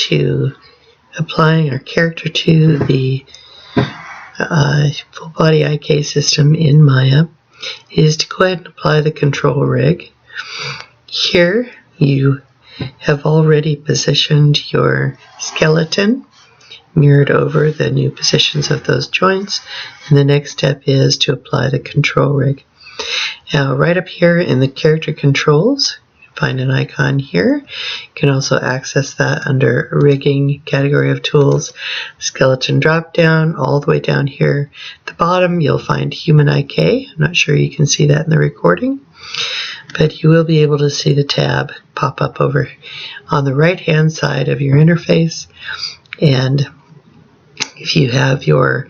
to applying our character to the full body IK system in Maya is to go ahead and apply the control rig. Here you have already positioned your skeleton, mirrored over the new positions of those joints, and the next step is to apply the control rig. Now right up here in the character controls, find an icon here. You can also access that under rigging category of tools, skeleton drop down. All the way down here at the bottom you'll find human IK. I'm not sure you can see that in the recording, but you will be able to see the tab pop up over on the right hand side of your interface. And if you have your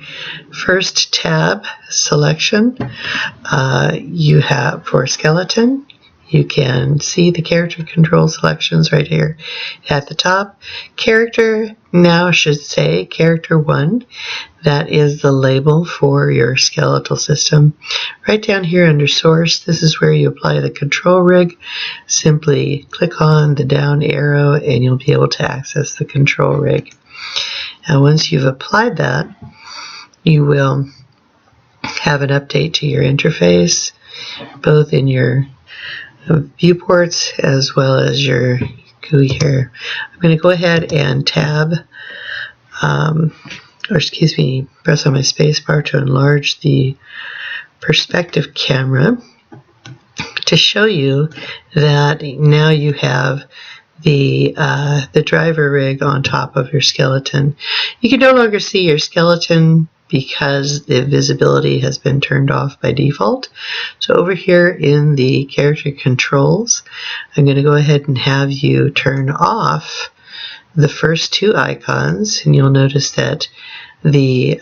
first tab selection, you have for skeleton, you can see the character control selections right here at the top. Character now should say character 1. That is the label for your skeletal system. Right down here under source, this is where you apply the control rig. Simply click on the down arrow and you'll be able to access the control rig. Now once you've applied that, you will have an update to your interface, both in your viewports as well as your GUI here. I'm going to go ahead and tab, press on my space bar to enlarge the perspective camera to show you that now you have the driver rig on top of your skeleton. You can no longer see your skeleton because the visibility has been turned off by default. So over here in the character controls, I'm going to go ahead and have you turn off the first two icons, and you'll notice that the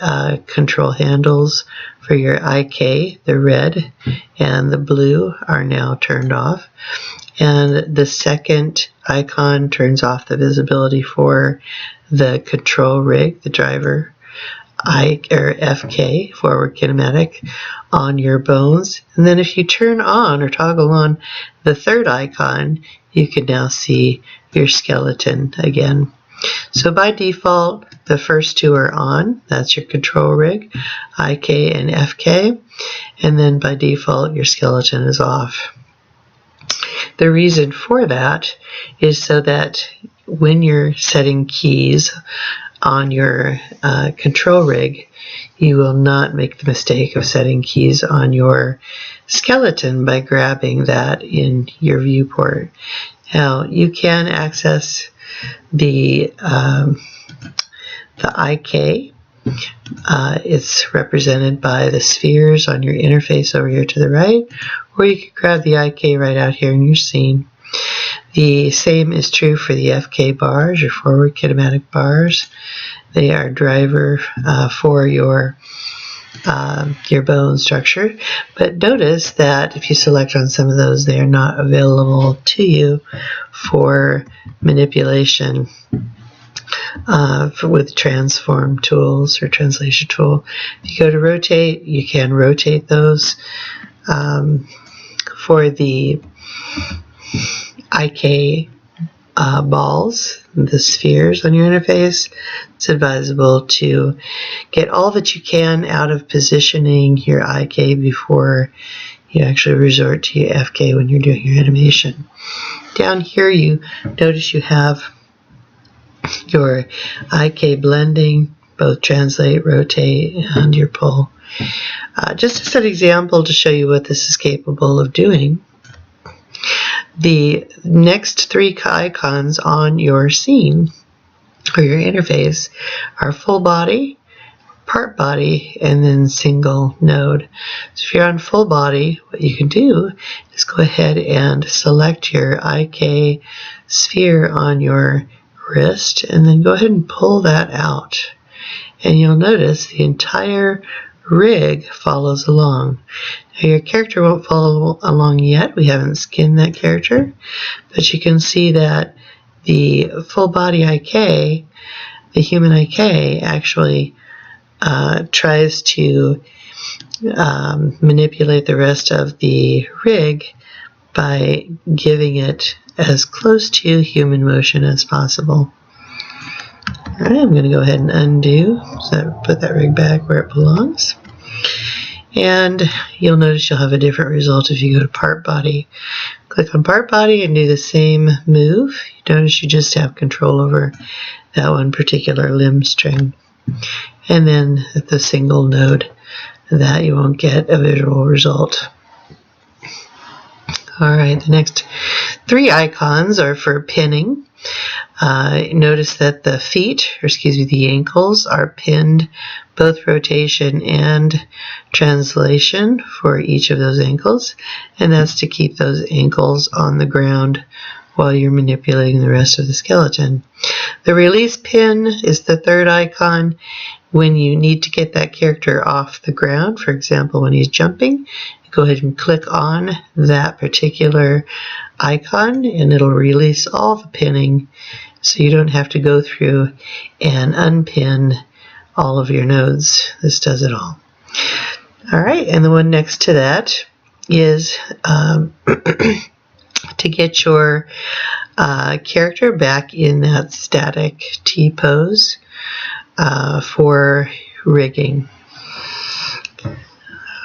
control handles for your IK, the red and the blue, are now turned off. And the second icon turns off the visibility for the control rig, the driver FK, forward kinematic, on your bones. And then if you turn on or toggle on the third icon, you can now see your skeleton again. So by default, the first two are on. That's your control rig, IK and FK. And then by default, your skeleton is off. The reason for that is so that when you're setting keys on your control rig, you will not make the mistake of setting keys on your skeleton by grabbing that in your viewport. Now you can access the IK. It's represented by the spheres on your interface over here to the right, or you can grab the IK right out here in your scene. The same is true for the FK bars, your forward kinematic bars. They are driver for your bone structure. But notice that if you select on some of those, they are not available to you for manipulation with transform tools or translation tool. If you go to rotate, you can rotate those. For the IK balls, the spheres on your interface, it's advisable to get all that you can out of positioning your IK before you actually resort to your FK when you're doing your animation. Down here you notice you have your IK blending, both translate, rotate, and your pull. Just as an example to show you what this is capable of doing, the next three icons on your scene or your interface are full body, part body, and then single node. So if you're on full body, what you can do is go ahead and select your IK sphere on your wrist and then go ahead and pull that out. And you'll notice the entire rig follows along. Now your character won't follow along yet. We haven't skinned that character, but you can see that the full body IK, the human IK, actually tries to manipulate the rest of the rig by giving it as close to human motion as possible. All right, I'm going to go ahead and undo, so put that rig back where it belongs. And you'll notice you'll have a different result if you go to Part Body. Click on Part Body and do the same move. You notice you just have control over that one particular limb string. And then at the single node, that you won't get a visual result. Alright, the next 3 icons are for pinning. Notice that the feet, or excuse me, the ankles are pinned, both rotation and translation for each of those ankles, and that's to keep those ankles on the ground while you're manipulating the rest of the skeleton. The release pin is the 3rd icon. When you need to get that character off the ground, for example, when he's jumping, go ahead and click on that particular icon and it'll release all the pinning, so you don't have to go through and unpin all of your nodes. This does it all. Alright, and the one next to that is to get your character back in that static T pose for rigging.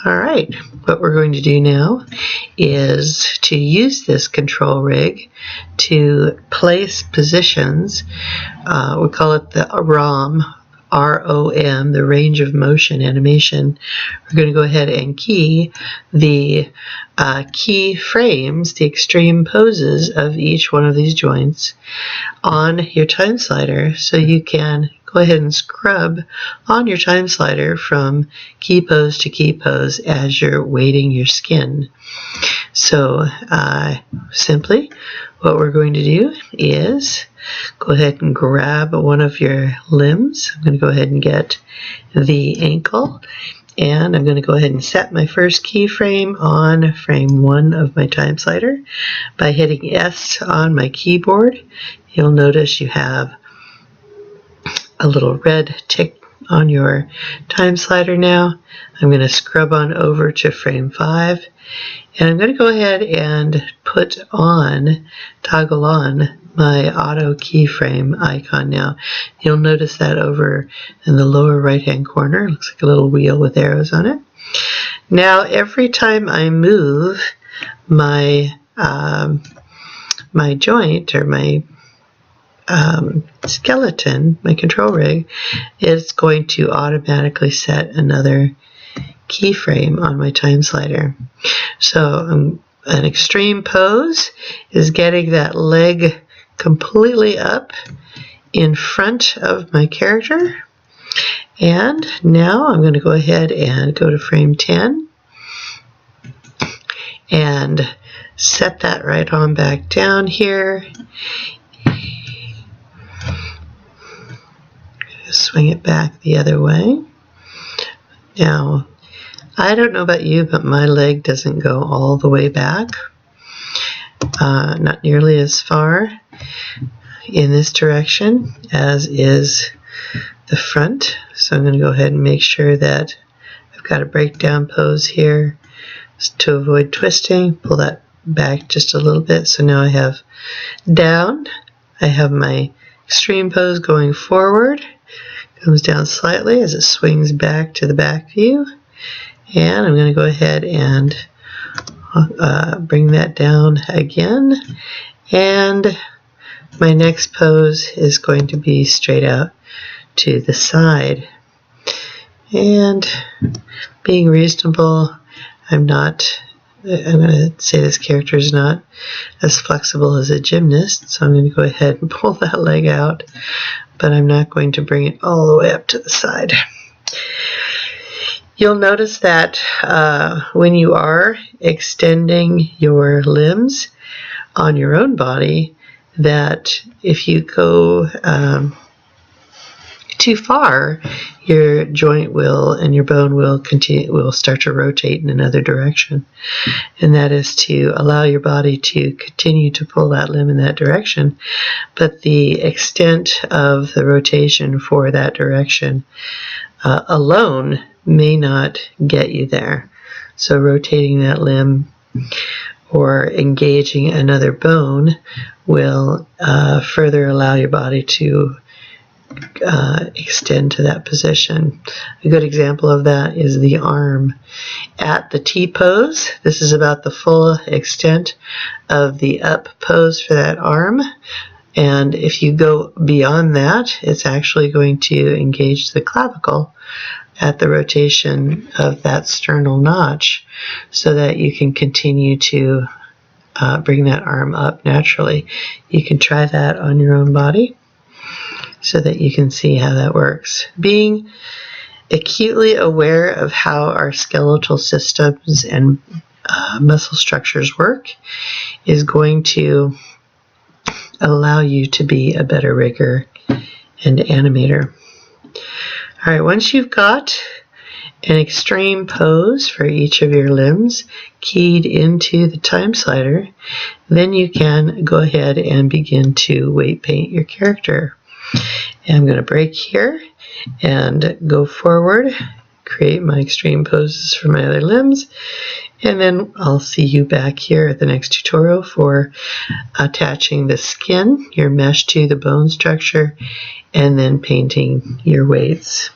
Alright, what we're going to do now is to use this control rig to place positions. We call it the ROM, R-O-M, the range of motion animation. We're going to go ahead and key the key frames, the extreme poses of each one of these joints on your time slider, so you can go ahead and scrub on your time slider from key pose to key pose as you're weighting your skin. So simply what we're going to do is go ahead and grab one of your limbs. I'm going to go ahead and get the ankle, and I'm going to go ahead and set my first keyframe on frame 1 of my time slider. By hitting S on my keyboard, you'll notice you have a little red tick on your time slider now. I'm going to scrub on over to frame 5, and I'm going to go ahead and toggle on my auto keyframe icon now. You'll notice that over in the lower right hand corner. It looks like a little wheel with arrows on it. Now every time I move my my joint or my skeleton, my control rig, it's going to automatically set another keyframe on my time slider. So an extreme pose is getting that leg completely up in front of my character. And now I'm going to go ahead and go to frame 10 and set that right on back down here. Swing it back the other way. Now, I don't know about you, but my leg doesn't go all the way back. Not nearly as far in this direction as is the front. So I'm going to go ahead and make sure that I've got a breakdown pose here to avoid twisting. Pull that back just a little bit. So now I have down. I have my extreme pose going forward. Comes down slightly as it swings back to the back view, and I'm going to go ahead and bring that down again, and my next pose is going to be straight out to the side. And being reasonable, I'm going to say this character is not as flexible as a gymnast, so I'm going to go ahead and pull that leg out, but I'm not going to bring it all the way up to the side. You'll notice that when you are extending your limbs on your own body, that if you go too far, your joint will and your bone will start to rotate in another direction, and that is to allow your body to continue to pull that limb in that direction, but the extent of the rotation for that direction alone may not get you there. So rotating that limb or engaging another bone will further allow your body to extend to that position. A good example of that is the arm. At the T pose, this is about the full extent of the up pose for that arm. And if you go beyond that, it's actually going to engage the clavicle at the rotation of that sternal notch so that you can continue to bring that arm up naturally. You can try that on your own body so that you can see how that works. Being acutely aware of how our skeletal systems and muscle structures work is going to allow you to be a better rigger and animator. All right, once you've got an extreme pose for each of your limbs keyed into the time slider, then you can go ahead and begin to weight paint your character. And I'm going to break here and go forward, create my extreme poses for my other limbs, and then I'll see you back here at the next tutorial for attaching the skin, your mesh to the bone structure, and then painting your weights.